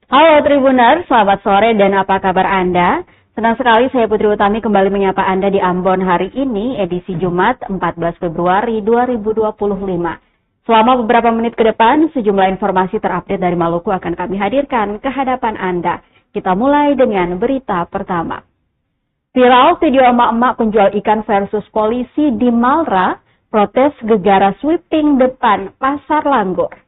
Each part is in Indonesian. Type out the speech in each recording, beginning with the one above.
Halo Tribuners, selamat sore dan apa kabar Anda? Senang sekali saya Putri Utami kembali menyapa Anda di Ambon hari ini, edisi Jumat 14 Februari 2025. Selama beberapa menit ke depan, sejumlah informasi terupdate dari Maluku akan kami hadirkan ke hadapan Anda. Kita mulai dengan berita pertama. Viral video emak-emak penjual ikan versus polisi di Malra, protes gegara sweeping depan Pasar Langgur.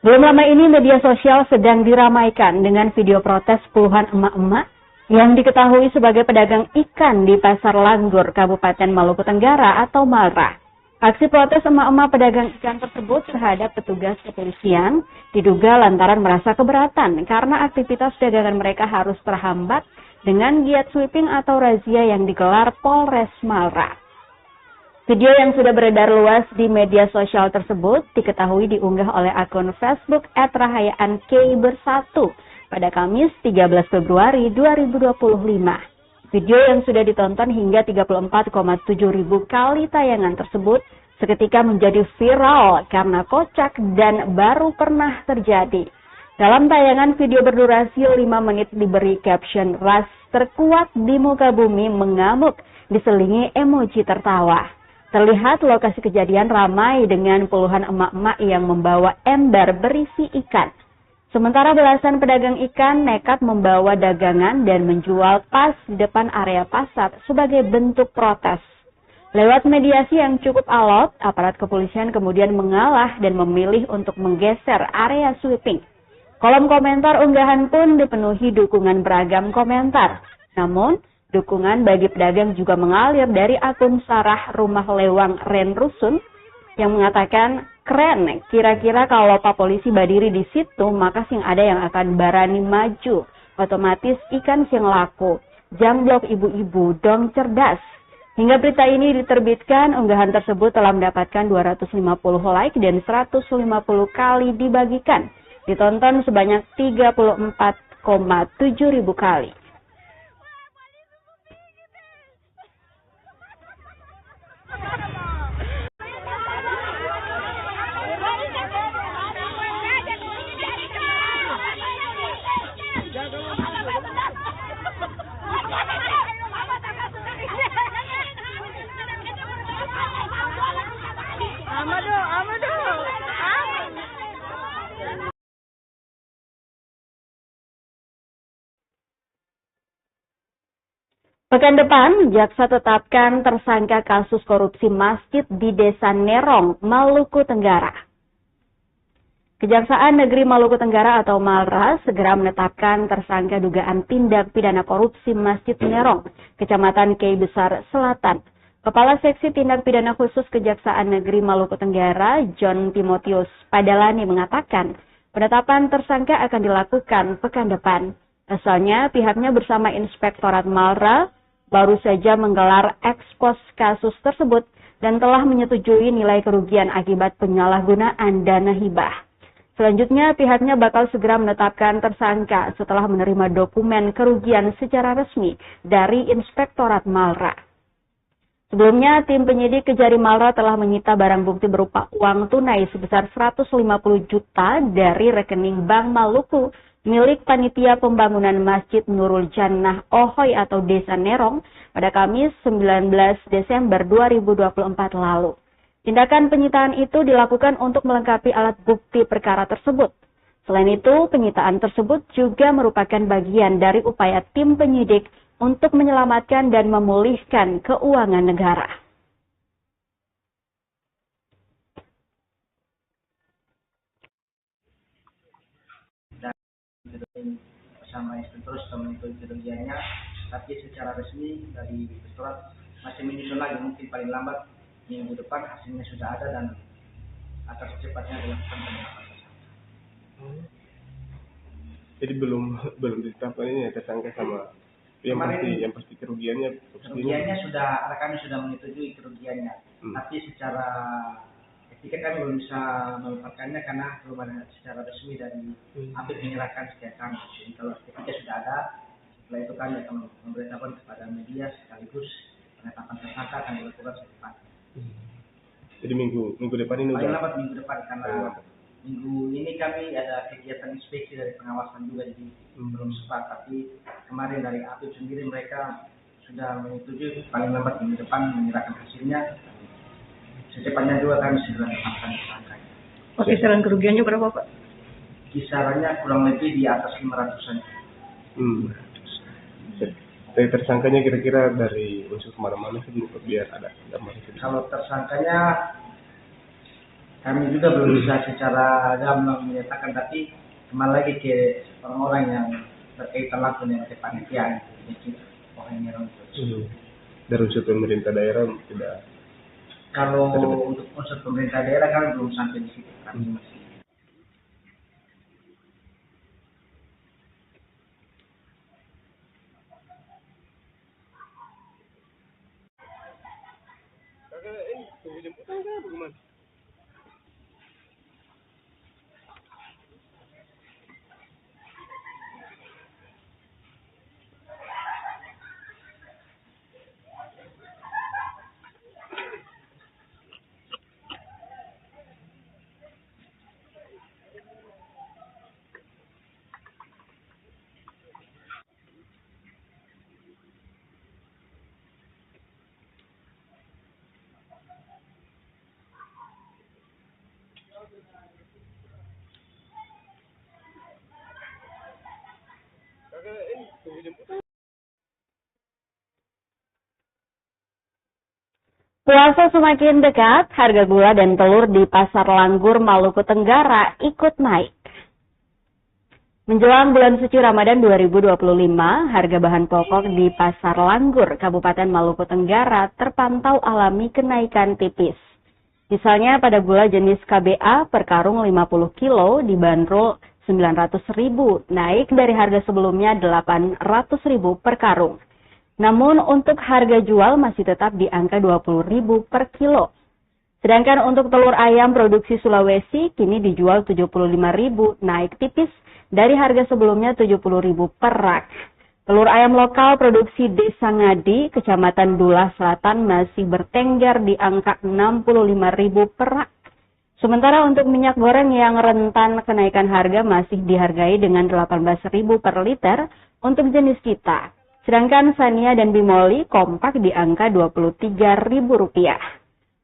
Belum lama ini media sosial sedang diramaikan dengan video protes puluhan emak-emak yang diketahui sebagai pedagang ikan di Pasar Langgur, Kabupaten Maluku Tenggara atau Malra. Aksi protes emak-emak pedagang ikan tersebut terhadap petugas kepolisian diduga lantaran merasa keberatan karena aktivitas dagangan mereka harus terhambat dengan giat sweeping atau razia yang digelar Polres Malra. Video yang sudah beredar luas di media sosial tersebut diketahui diunggah oleh akun Facebook @rahayaan_k_bersatu pada Kamis 13 Februari 2025. Video yang sudah ditonton hingga 34,7 ribu kali tayangan tersebut seketika menjadi viral karena kocak dan baru pernah terjadi. Dalam tayangan video berdurasi 5 menit diberi caption "Ras terkuat di muka bumi mengamuk" diselingi emoji tertawa. Terlihat lokasi kejadian ramai dengan puluhan emak-emak yang membawa ember berisi ikan. Sementara belasan pedagang ikan nekat membawa dagangan dan menjual pas di depan area pasar sebagai bentuk protes. Lewat mediasi yang cukup alot, aparat kepolisian kemudian mengalah dan memilih untuk menggeser area sweeping. Kolom komentar unggahan pun dipenuhi dukungan beragam komentar. Namun, dukungan bagi pedagang juga mengalir dari akun Sarah Rumah Lewang Ren Rusun yang mengatakan, "Keren, kira-kira kalau Pak Polisi berdiri di situ, maka sing ada yang akan berani maju. Otomatis ikan sing laku. Jamblok ibu-ibu, dong cerdas." Hingga berita ini diterbitkan, unggahan tersebut telah mendapatkan 250 like dan 150 kali dibagikan. Ditonton sebanyak 34,7 ribu kali. Pekan depan, jaksa tetapkan tersangka kasus korupsi masjid di Desa Nerong, Maluku Tenggara. Kejaksaan Negeri Maluku Tenggara atau Malra segera menetapkan tersangka dugaan tindak pidana korupsi Masjid Nerong, Kecamatan Kei Besar Selatan. Kepala Seksi Tindak Pidana Khusus Kejaksaan Negeri Maluku Tenggara, John Timotius Padalani mengatakan, penetapan tersangka akan dilakukan pekan depan. Asalnya, pihaknya bersama Inspektorat Malra baru saja menggelar ekspos kasus tersebut dan telah menyetujui nilai kerugian akibat penyalahgunaan dana hibah. Selanjutnya, pihaknya bakal segera menetapkan tersangka setelah menerima dokumen kerugian secara resmi dari Inspektorat Malra. Sebelumnya, tim penyidik Kejari Malra telah menyita barang bukti berupa uang tunai sebesar 150 juta dari rekening Bank Maluku milik Panitia Pembangunan Masjid Nurul Jannah Ohoy atau Desa Nerong pada Kamis 19 Desember 2024 lalu. Tindakan penyitaan itu dilakukan untuk melengkapi alat bukti perkara tersebut. Selain itu, penyitaan tersebut juga merupakan bagian dari upaya tim penyidik untuk menyelamatkan dan memulihkan keuangan negara. Bersama inspektur sudah mengikuti kerugiannya, tapi secara resmi dari inspektorat masih menyusun lagi, mungkin paling lambat minggu depan hasilnya sudah ada dan akan secepatnya dilakukan penetapan tersangka. Jadi belum ditetapkan ini ya tersangka sama yang pasti kerugiannya sudah kami sudah menyetujui kerugiannya, tapi secara etika kami belum bisa meletakkannya karena belum ada secara resmi dari Apit menyerahkan setiap kami. Jadi kalau etika sudah ada, setelah itu kami akan memberitahukan kepada media sekaligus penetapan tersangka akan dilakukan secepatnya. Jadi minggu depan ini paling lambat minggu depan karena minggu ini kami ada kegiatan inspeksi dari pengawasan juga, jadi belum sempat. Tapi kemarin dari APIP sendiri mereka sudah menyetujui paling lambat minggu depan menyerahkan hasilnya. Secepatnya juga kami sudah menetapkan tersangkanya. Kisaran kerugiannya berapa, Pak? Kisarannya kurang lebih di atas 500-an. Dari tersangkanya kira-kira dari unsur kemana-mana sih biar ada gambaran. Kalau tersangkanya kami juga belum bisa secara gamblang menyatakan, tapi kembali lagi ke orang-orang yang berkaitan langsung dengan kepanitiaan. Jadi orang Dari unsur pemerintah daerah tidak. Kalau untuk unsur pemerintah daerah kan belum sampai di situ, kami masih. Puasa semakin dekat, harga gula dan telur di Pasar Langgur, Maluku Tenggara ikut naik. Menjelang bulan suci Ramadan 2025, harga bahan pokok di Pasar Langgur, Kabupaten Maluku Tenggara terpantau alami kenaikan tipis. Misalnya pada gula jenis KBA per karung 50 kilo dibanderol 900.000, naik dari harga sebelumnya 800.000 per karung. Namun untuk harga jual masih tetap di angka 20.000 per kilo. Sedangkan untuk telur ayam produksi Sulawesi kini dijual 75.000, naik tipis dari harga sebelumnya 70.000 per rak. Telur ayam lokal produksi Desa Ngadi, Kecamatan Dulah Selatan masih bertengger di angka 65.000 per rak. Sementara untuk minyak goreng yang rentan kenaikan harga masih dihargai dengan 18.000 per liter untuk jenis kita. Sedangkan Sania dan Bimoli kompak di angka Rp23.000.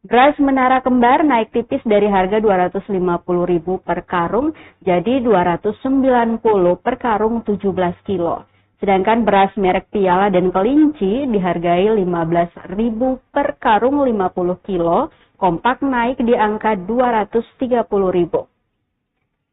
Beras Menara Kembar naik tipis dari harga 250.000 per karung jadi 290 per karung 17 kilo. Sedangkan beras merek Piala dan Kelinci dihargai 15.000 per karung 50 kilo, kompak naik di angka 230.000.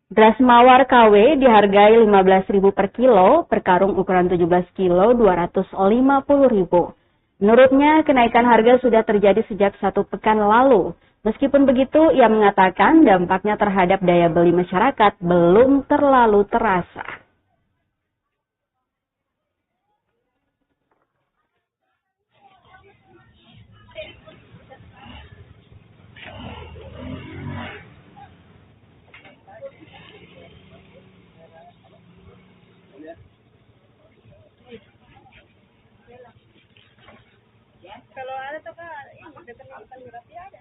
Beras Mawar KW dihargai 15.000 per kilo, per karung ukuran 17 kilo 250.000. Menurutnya, kenaikan harga sudah terjadi sejak 1 pekan lalu. Meskipun begitu, ia mengatakan dampaknya terhadap daya beli masyarakat belum terlalu terasa. Kalau ada tuh Kak, ini dekat Kaligrafi ada.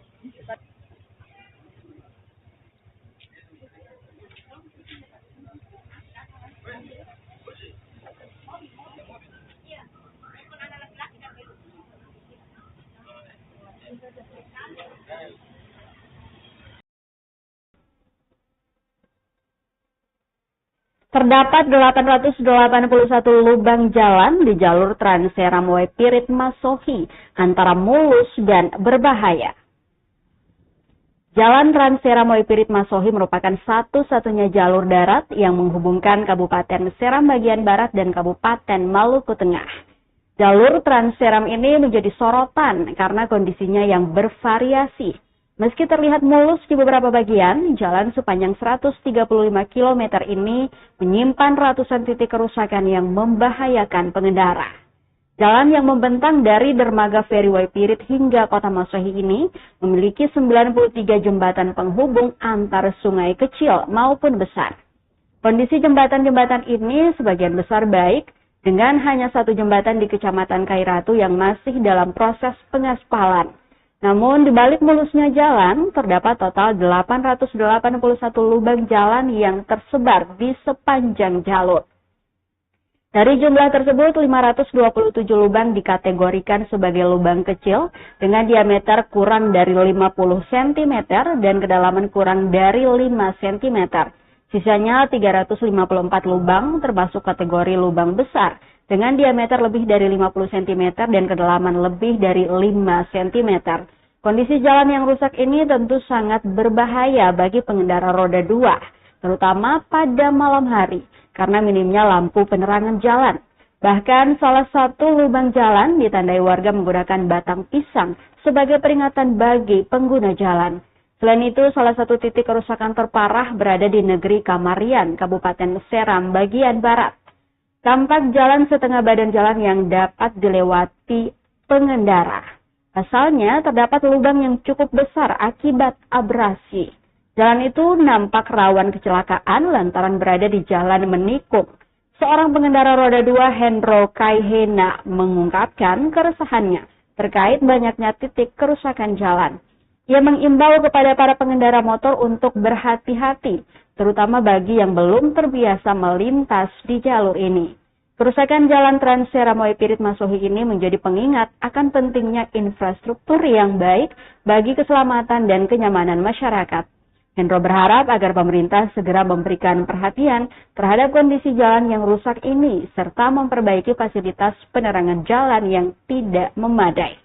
Terdapat 881 lubang jalan di jalur Transeram Pirit Masohi antara mulus dan berbahaya. Jalan Transeram Pirit Masohi merupakan satu-satunya jalur darat yang menghubungkan Kabupaten Seram bagian barat dan Kabupaten Maluku Tengah. Jalur Transeram ini menjadi sorotan karena kondisinya yang bervariasi. Meski terlihat mulus di beberapa bagian, jalan sepanjang 135 km ini menyimpan ratusan titik kerusakan yang membahayakan pengendara. Jalan yang membentang dari dermaga Feri Waipirit hingga Kota Masohi ini memiliki 93 jembatan penghubung antar sungai kecil maupun besar. Kondisi jembatan-jembatan ini sebagian besar baik, dengan hanya satu jembatan di Kecamatan Kairatu yang masih dalam proses pengaspalan. Namun, di balik mulusnya jalan, terdapat total 881 lubang jalan yang tersebar di sepanjang jalur. Dari jumlah tersebut, 527 lubang dikategorikan sebagai lubang kecil dengan diameter kurang dari 50 cm dan kedalaman kurang dari 5 cm. Sisanya 354 lubang termasuk kategori lubang besar dengan diameter lebih dari 50 cm dan kedalaman lebih dari 5 cm. Kondisi jalan yang rusak ini tentu sangat berbahaya bagi pengendara roda 2, terutama pada malam hari karena minimnya lampu penerangan jalan. Bahkan salah satu lubang jalan ditandai warga menggunakan batang pisang sebagai peringatan bagi pengguna jalan. Selain itu, salah satu titik kerusakan terparah berada di negeri Kamarian, Kabupaten Seram, bagian barat. Tampak jalan setengah badan jalan yang dapat dilewati pengendara. Pasalnya, terdapat lubang yang cukup besar akibat abrasi. Jalan itu nampak rawan kecelakaan lantaran berada di jalan menikung. Seorang pengendara roda 2, Hendro Kaihena, mengungkapkan keresahannya terkait banyaknya titik kerusakan jalan. Ia mengimbau kepada para pengendara motor untuk berhati-hati, terutama bagi yang belum terbiasa melintas di jalur ini. Kerusakan jalan Trans Seramoy Pirit Masohi ini menjadi pengingat akan pentingnya infrastruktur yang baik bagi keselamatan dan kenyamanan masyarakat. Hendro berharap agar pemerintah segera memberikan perhatian terhadap kondisi jalan yang rusak ini serta memperbaiki fasilitas penerangan jalan yang tidak memadai.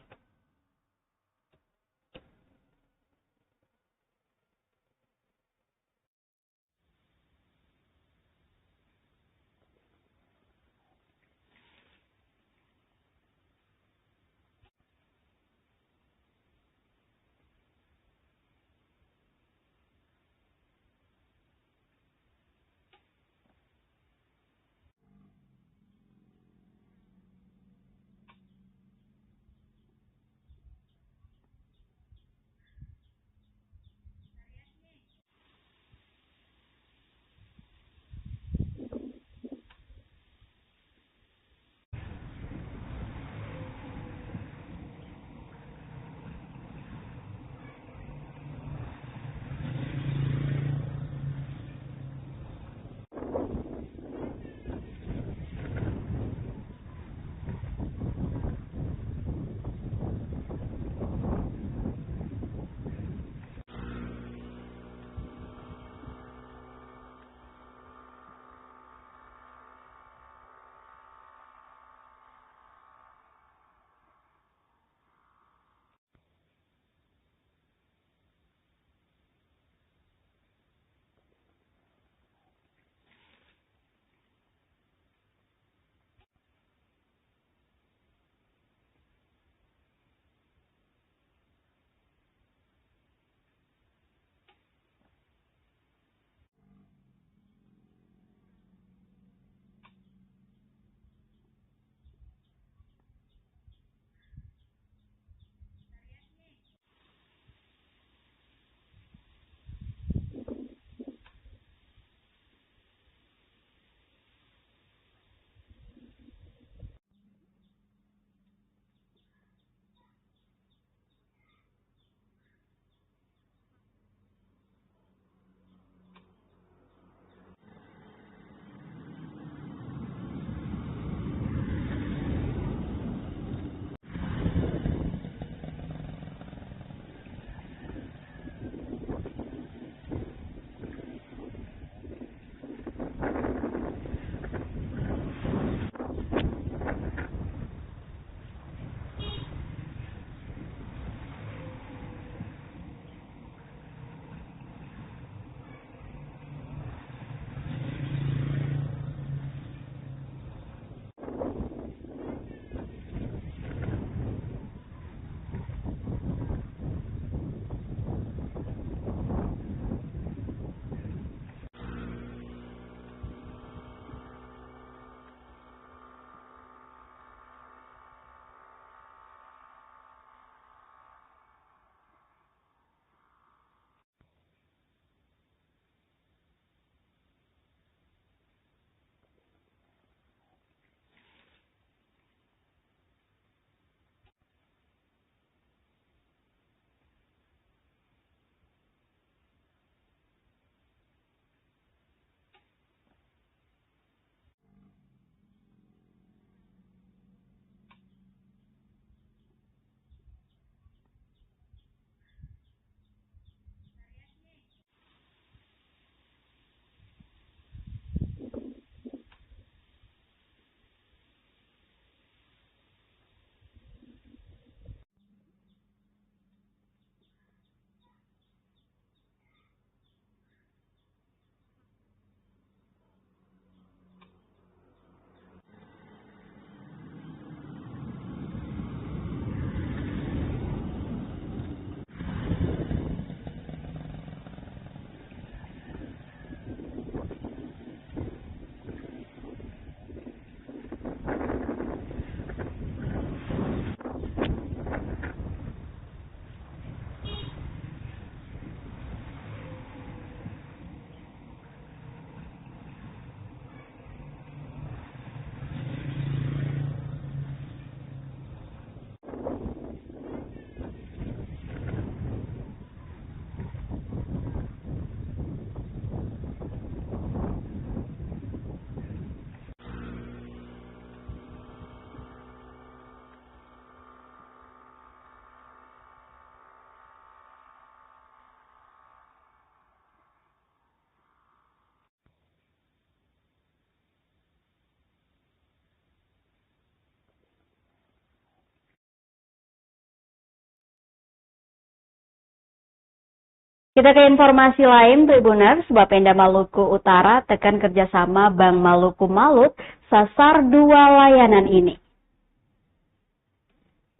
Kita ke informasi lain, Tribuners. Bapenda Maluku Utara tekan kerjasama Bank Maluku Malut sasar 2 layanan ini.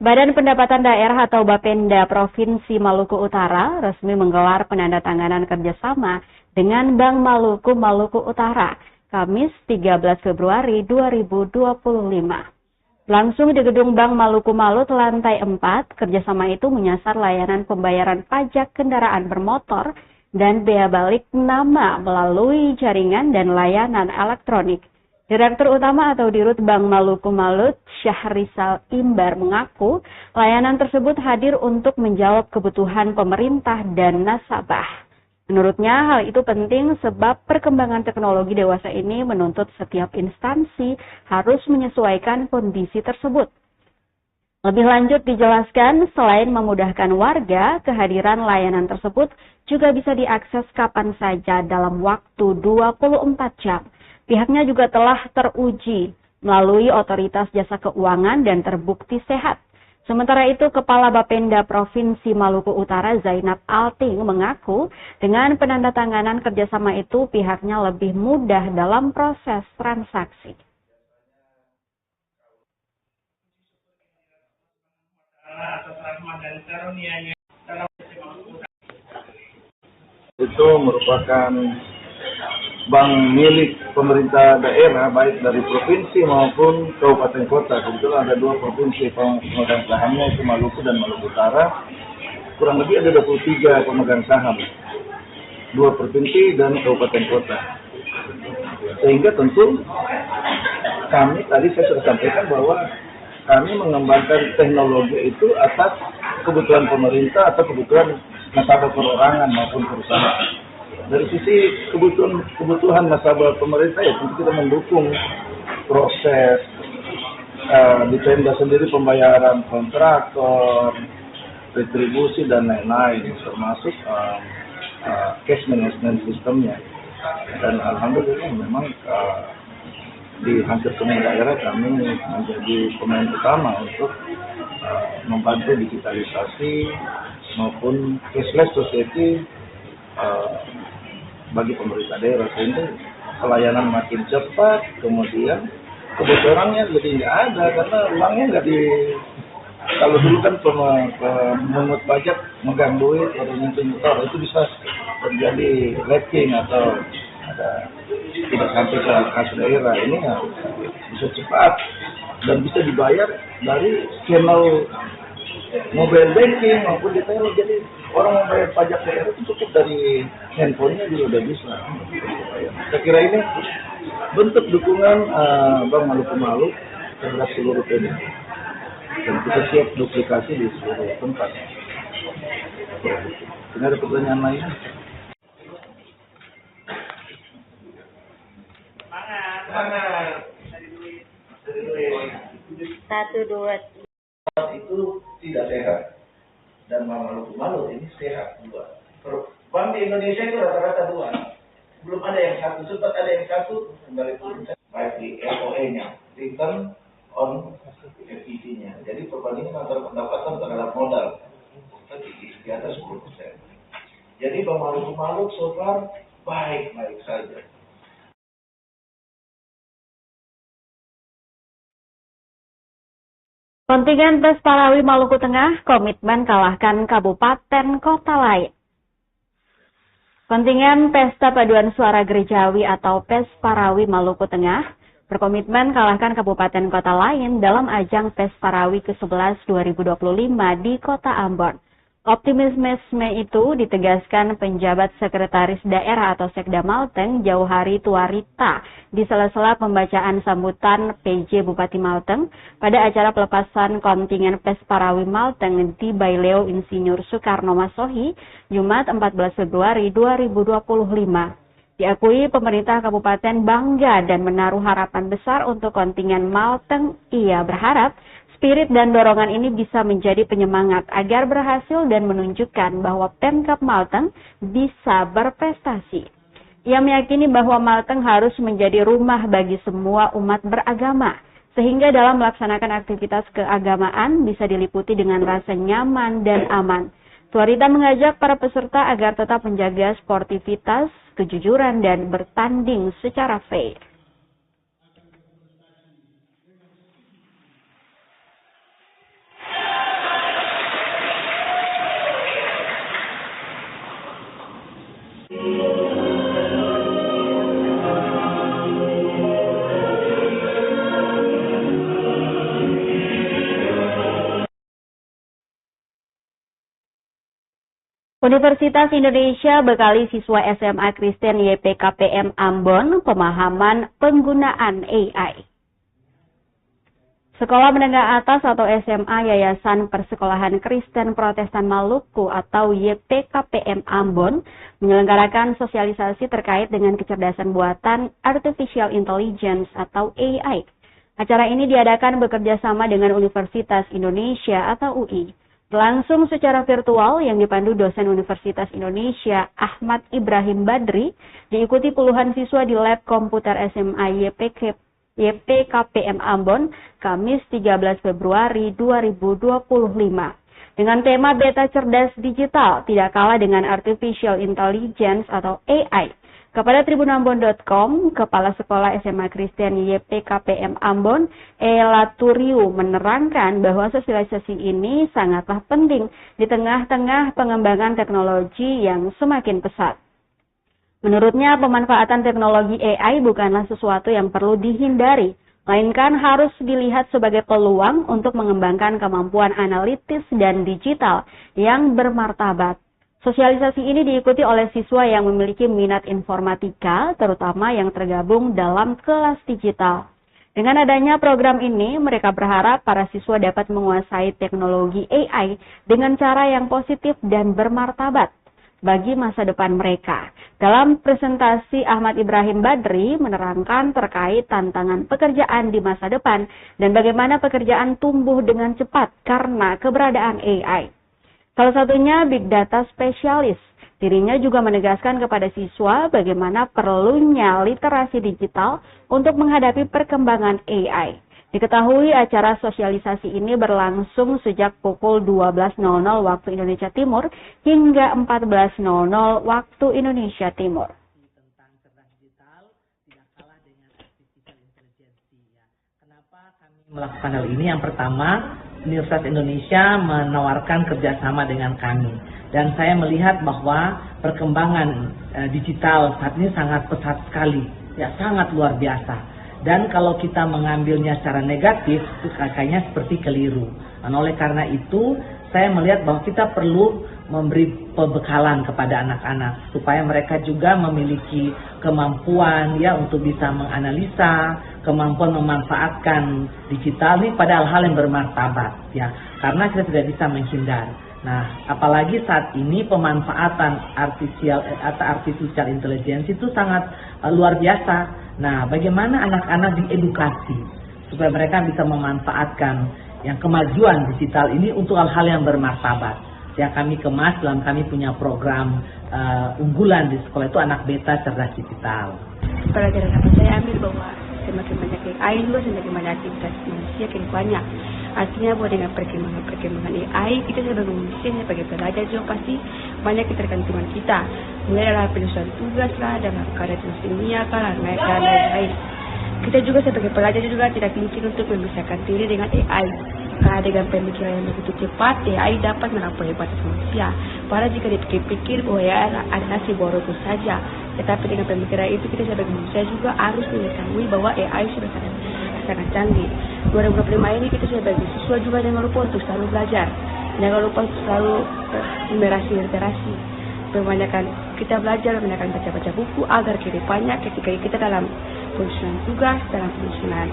Badan Pendapatan Daerah atau Bapenda Provinsi Maluku Utara resmi menggelar penandatanganan kerjasama dengan Bank Maluku Maluku Utara, Kamis 13 Februari 2025. Langsung di Gedung Bank Maluku Malut lantai 4, kerjasama itu menyasar layanan pembayaran pajak kendaraan bermotor dan bea balik nama melalui jaringan dan layanan elektronik. Direktur Utama atau Dirut Bank Maluku Malut, Syahrisal Imbar mengaku layanan tersebut hadir untuk menjawab kebutuhan pemerintah dan nasabah. Menurutnya hal itu penting sebab perkembangan teknologi dewasa ini menuntut setiap instansi harus menyesuaikan kondisi tersebut. Lebih lanjut dijelaskan, selain memudahkan warga, kehadiran layanan tersebut juga bisa diakses kapan saja dalam waktu 24 jam. Pihaknya juga telah teruji melalui Otoritas Jasa Keuangan dan terbukti sehat. Sementara itu, Kepala Bapenda Provinsi Maluku Utara Zainab Alting mengaku dengan penandatanganan kerjasama itu pihaknya lebih mudah dalam proses transaksi. Itu merupakan bank milik pemerintah daerah, baik dari provinsi maupun kabupaten kota. Kebetulan ada 2 provinsi pemegang sahamnya, itu Maluku dan Maluku Utara. Kurang lebih ada 23 pemegang saham, 2 provinsi dan kabupaten kota. Sehingga tentu kami, tadi saya sudah sampaikan bahwa kami mengembangkan teknologi itu atas kebutuhan pemerintah atau kebutuhan nasabah perorangan maupun perusahaan. Dari sisi kebutuhan nasabah pemerintah ya tentu kita mendukung proses di Pemda sendiri pembayaran kontraktor, retribusi dan lain-lain, termasuk cash management sistemnya. Dan alhamdulillah memang di hampir semua daerah kami menjadi pemain utama untuk membantu digitalisasi maupun cashless society bagi pemerintah daerah, sehingga pelayanan makin cepat, kemudian kebocorannya jadi nggak ada karena uangnya nggak di. Kalau dulu kan pemungut pajak megang duit atau nyentuh itu bisa terjadi leaking atau ada tidak sampai ke kas daerah. Ini ya bisa cepat dan bisa dibayar dari channel mobile banking maupun di telepon. Jadi orang mau bayar pajak daerah itu cukup dari handphonenya juga udah bisa. Saya kira ini bentuk dukungan Bank Maluku Malut terhadap seluruh Pemda. Dan kita siap duplikasi di seluruh tempat. Ini ada pertanyaan lain? Satu, dua. Itu tidak sehat. Dan Bank Maluku Malut ini sehat 2. Bank di Indonesia itu rata-rata 2. Belum ada yang satu. Sempat ada yang satu kembali turun. Baik di ROE-nya, return on equity-nya. Jadi perbandingan antara pendapatan terhadap modal di atas 10%. Jadi Bank Maluku Malut so far baik-baik saja. Kontingen PES Parawi Maluku Tengah komitmen kalahkan kabupaten kota lain. Kontingen Pesta Paduan Suara Gerejawi atau PES Parawi Maluku Tengah berkomitmen kalahkan kabupaten kota lain dalam ajang PES Parawi ke-11 2025 di Kota Ambon. Optimisme itu ditegaskan penjabat sekretaris daerah atau Sekda Malteng Jauhari Tuarita di sela-sela pembacaan sambutan PJ Bupati Malteng pada acara pelepasan kontingen PES Parawi Malteng di Baileo Insinyur Soekarno Masohi Jumat 14 Februari 2025. Diakui pemerintah kabupaten bangga dan menaruh harapan besar untuk kontingen Malteng. Ia berharap spirit dan dorongan ini bisa menjadi penyemangat agar berhasil dan menunjukkan bahwa Pemkab Malteng bisa berprestasi. Ia meyakini bahwa Malteng harus menjadi rumah bagi semua umat beragama, sehingga dalam melaksanakan aktivitas keagamaan bisa diliputi dengan rasa nyaman dan aman. Suarita mengajak para peserta agar tetap menjaga sportivitas, kejujuran, dan bertanding secara fair. Universitas Indonesia bekali siswa SMA Kristen YPKPM Ambon pemahaman penggunaan AI. Sekolah Menengah Atas atau SMA Yayasan Persekolahan Kristen Protestan Maluku atau YPKPM Ambon menyelenggarakan sosialisasi terkait dengan kecerdasan buatan Artificial Intelligence atau AI. Acara ini diadakan bekerja sama dengan Universitas Indonesia atau UI. Langsung secara virtual yang dipandu dosen Universitas Indonesia Ahmad Ibrahim Badri, diikuti puluhan siswa di Lab Komputer SMA YPKPM Ambon, Kamis 13 Februari 2025. Dengan tema Beta Cerdas Digital, tidak kalah dengan Artificial Intelligence atau AI. Kepada tribunambon.com, Kepala Sekolah SMA Kristen YPKPM Ambon, Ela Turiu, menerangkan bahwa sosialisasi ini sangatlah penting di tengah-tengah pengembangan teknologi yang semakin pesat. Menurutnya, pemanfaatan teknologi AI bukanlah sesuatu yang perlu dihindari, melainkan harus dilihat sebagai peluang untuk mengembangkan kemampuan analitis dan digital yang bermartabat. Sosialisasi ini diikuti oleh siswa yang memiliki minat informatika, terutama yang tergabung dalam kelas digital. Dengan adanya program ini, mereka berharap para siswa dapat menguasai teknologi AI dengan cara yang positif dan bermartabat bagi masa depan mereka. Dalam presentasi, Ahmad Ibrahim Badri menerangkan terkait tantangan pekerjaan di masa depan dan bagaimana pekerjaan tumbuh dengan cepat karena keberadaan AI. Salah satunya Big Data Spesialis. Dirinya juga menegaskan kepada siswa bagaimana perlunya literasi digital untuk menghadapi perkembangan AI. Diketahui acara sosialisasi ini berlangsung sejak pukul 12.00 waktu Indonesia Timur hingga 14.00 waktu Indonesia Timur. Tentang cerdas digital tidak kalah dengan artificial intelligence. Kenapa kami melakukan hal ini? Yang pertama, Universitas Indonesia menawarkan kerjasama dengan kami, dan saya melihat bahwa perkembangan digital saat ini sangat pesat sekali, ya sangat luar biasa. Dan kalau kita mengambilnya secara negatif, itu kayaknya seperti keliru. Dan oleh karena itu, saya melihat bahwa kita perlu memberi pembekalan kepada anak-anak supaya mereka juga memiliki kemampuan ya untuk bisa menganalisa, kemampuan memanfaatkan digital ini pada hal-hal yang bermartabat ya, karena kita tidak bisa menghindar. Nah, apalagi saat ini pemanfaatan artificial intelligence itu sangat luar biasa. Nah, bagaimana anak-anak diedukasi supaya mereka bisa memanfaatkan yang kemajuan digital ini untuk hal-hal yang bermartabat. Ya, kami kemas dalam kami punya program unggulan di sekolah itu anak beta cerdas digital. Pelajaran apa saya ambil bahwa semakin banyak AI dulu, semakin banyak aktivitas manusia makin banyak. Artinya bahwa dengan perkembangan AI, kita sebagai manusia, sebagai pelajar juga pasti banyak ketergantungan kita. Mulai dalam penyusunan tugas lah, dalam karya tulis ilmiah dan lain-lain. Kita juga sebagai pelajar juga tidak mungkin untuk memisahkan diri dengan AI. Karena dengan pemikiran yang begitu cepat, AI dapat melampaui batas manusia. Padahal jika dipikir-pikir bahwa AI adalah sebuah robot saja. Tetapi dengan pemikiran itu, kita sebagai manusia juga harus mengetahui bahwa AI sudah sangat canggih. 2025 ini kita sebagai siswa juga jangan lupa untuk selalu belajar. Jangan lupa untuk selalu literasi. Kebanyakan kita belajar, kebanyakan baca-baca buku agar kedepannya ketika kita dalam penyusunan tugas, dalam penyusunan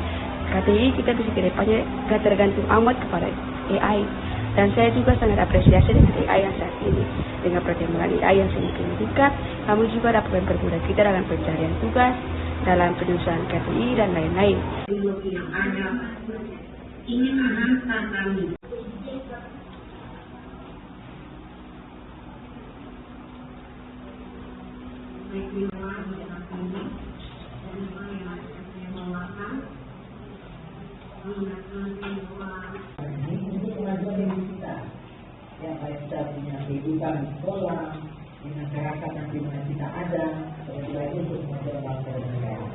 KTI, kita bisa kedepannya gak tergantung amat kepada AI. Dan saya juga sangat apresiasi dengan AI yang saat ini. Dengan perkembangan AI yang semakin meningkat, kami juga dapat mempermudah kita dalam pencarian tugas, dalam penyusunan KTI dan lain-lain. Ingin menghantar kami. Ini kemajuan kita yang baik punya kehidupan di sekolah, di masyarakat yang di mana kita ada, terlebih lagi untuk kemajuan bangsa dan negara.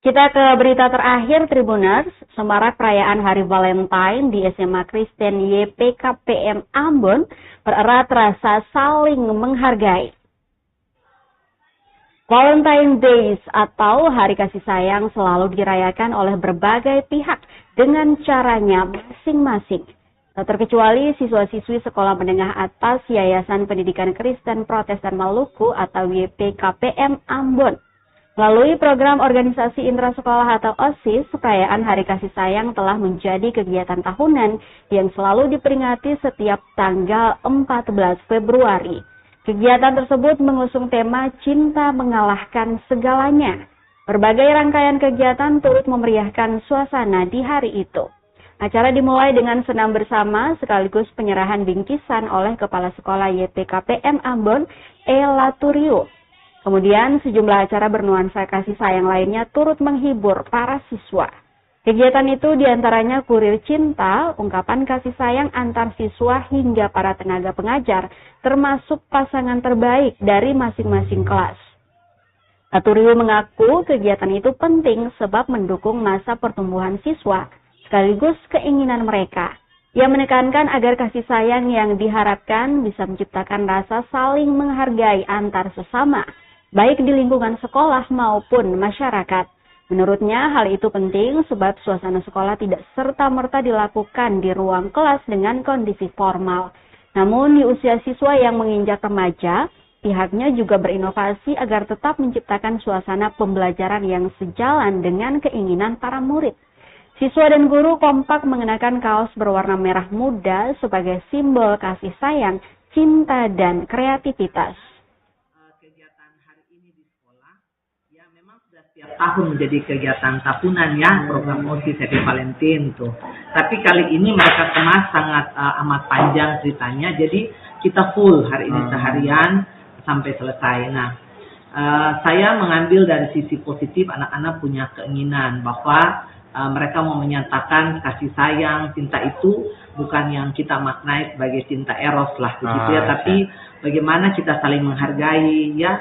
Kita ke berita terakhir, Tribuners. Semarak perayaan Hari Valentine di SMA Kristen YPKPM Ambon bererat rasa saling menghargai. Valentine Days atau Hari Kasih Sayang selalu dirayakan oleh berbagai pihak dengan caranya masing-masing. Tak terkecuali siswa-siswi Sekolah Menengah Atas Yayasan Pendidikan Kristen Protestan Maluku atau YPKPM Ambon. Melalui program organisasi intrasekolah atau OSIS, perayaan Hari Kasih Sayang telah menjadi kegiatan tahunan yang selalu diperingati setiap tanggal 14 Februari. Kegiatan tersebut mengusung tema Cinta Mengalahkan Segalanya. Berbagai rangkaian kegiatan turut memeriahkan suasana di hari itu. Acara dimulai dengan senam bersama sekaligus penyerahan bingkisan oleh Kepala Sekolah YPKPM Ambon, Ela Turio. Kemudian sejumlah acara bernuansa kasih sayang lainnya turut menghibur para siswa. Kegiatan itu diantaranya kurir cinta, ungkapan kasih sayang antar siswa hingga para tenaga pengajar, termasuk pasangan terbaik dari masing-masing kelas. Aturio mengaku kegiatan itu penting sebab mendukung masa pertumbuhan siswa, sekaligus keinginan mereka. Ia menekankan agar kasih sayang yang diharapkan bisa menciptakan rasa saling menghargai antar sesama, baik di lingkungan sekolah maupun masyarakat. Menurutnya hal itu penting sebab suasana sekolah tidak serta-merta dilakukan di ruang kelas dengan kondisi formal. Namun di usia siswa yang menginjak remaja, pihaknya juga berinovasi agar tetap menciptakan suasana pembelajaran yang sejalan dengan keinginan para murid. Siswa dan guru kompak mengenakan kaos berwarna merah muda sebagai simbol kasih sayang, cinta, dan kreativitas. Setiap tahun menjadi kegiatan tahunan ya, program OSIS Happy Valentine tuh. Tapi kali ini mereka kemas sangat amat panjang ceritanya, jadi kita full hari ini seharian sampai selesai. Nah, saya mengambil dari sisi positif, anak-anak punya keinginan bahwa mereka mau menyatakan kasih sayang, cinta itu bukan yang kita maknai sebagai cinta eros lah begitu ya, tapi bagaimana kita saling menghargai ya,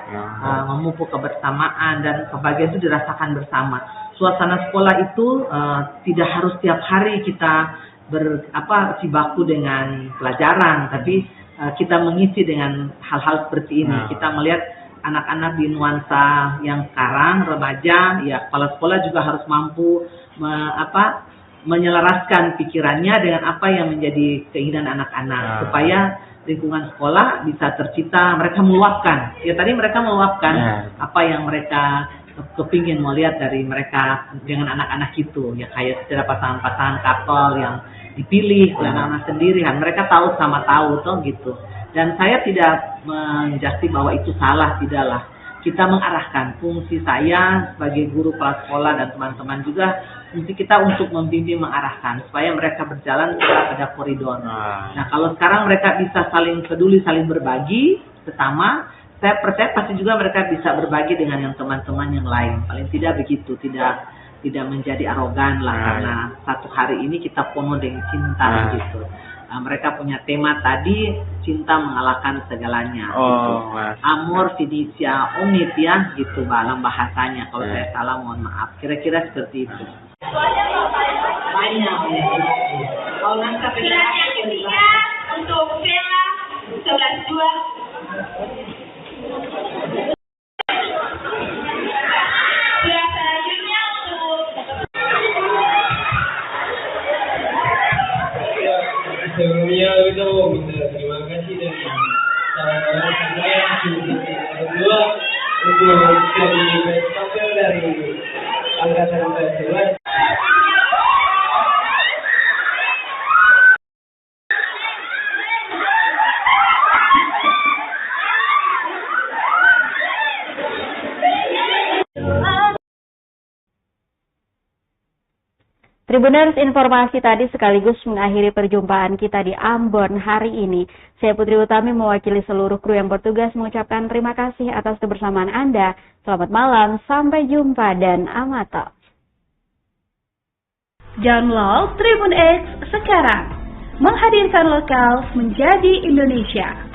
memupuk kebersamaan dan kebahagiaan itu dirasakan bersama. Suasana sekolah itu tidak harus tiap hari kita berjibaku dengan pelajaran, tapi kita mengisi dengan hal-hal seperti ini. Kita melihat anak-anak di nuansa yang sekarang remaja, ya kepala sekolah juga harus mampu menyelaraskan pikirannya dengan apa yang menjadi keinginan anak-anak supaya lingkungan sekolah bisa tercipta, mereka meluapkan. Ya tadi mereka meluapkan apa yang mereka kepingin mau lihat dari mereka dengan anak-anak itu. Ya kayak setiap pasangan-pasangan couple yang dipilih oleh anak-anak sendiri, mereka tahu sama tahu toh gitu. Dan saya tidak menjati bahwa itu salah, tidaklah. Kita mengarahkan fungsi saya sebagai guru kepala sekolah dan teman-teman juga, fungsi kita untuk membimbing mengarahkan supaya mereka berjalan pada koridor. Nah kalau sekarang mereka bisa saling peduli, saling berbagi sesama, saya percaya pasti juga mereka bisa berbagi dengan yang teman-teman yang lain. Paling tidak begitu, tidak menjadi arogan lah, karena satu hari ini kita penuh dengan cinta gitu. Mereka punya tema tadi, cinta mengalahkan segalanya. Gitu. Amor fiducia omit ya, gitu dalam bahasanya. Kalau saya salah mohon maaf. Kira-kira seperti itu. Banyak. Kalau nanti ketiga untuk Bella 11-2. Sebelumnya kita mau minta terima kasih dari kawan-kawan saya kedua untuk jadi tampil dari angkatan 11. Tribuners, informasi tadi sekaligus mengakhiri perjumpaan kita di Ambon hari ini. Saya Putri Utami mewakili seluruh kru yang bertugas mengucapkan terima kasih atas kebersamaan Anda. Selamat malam, sampai jumpa dan amata. Download Tribun X sekarang, menghadirkan lokal menjadi Indonesia.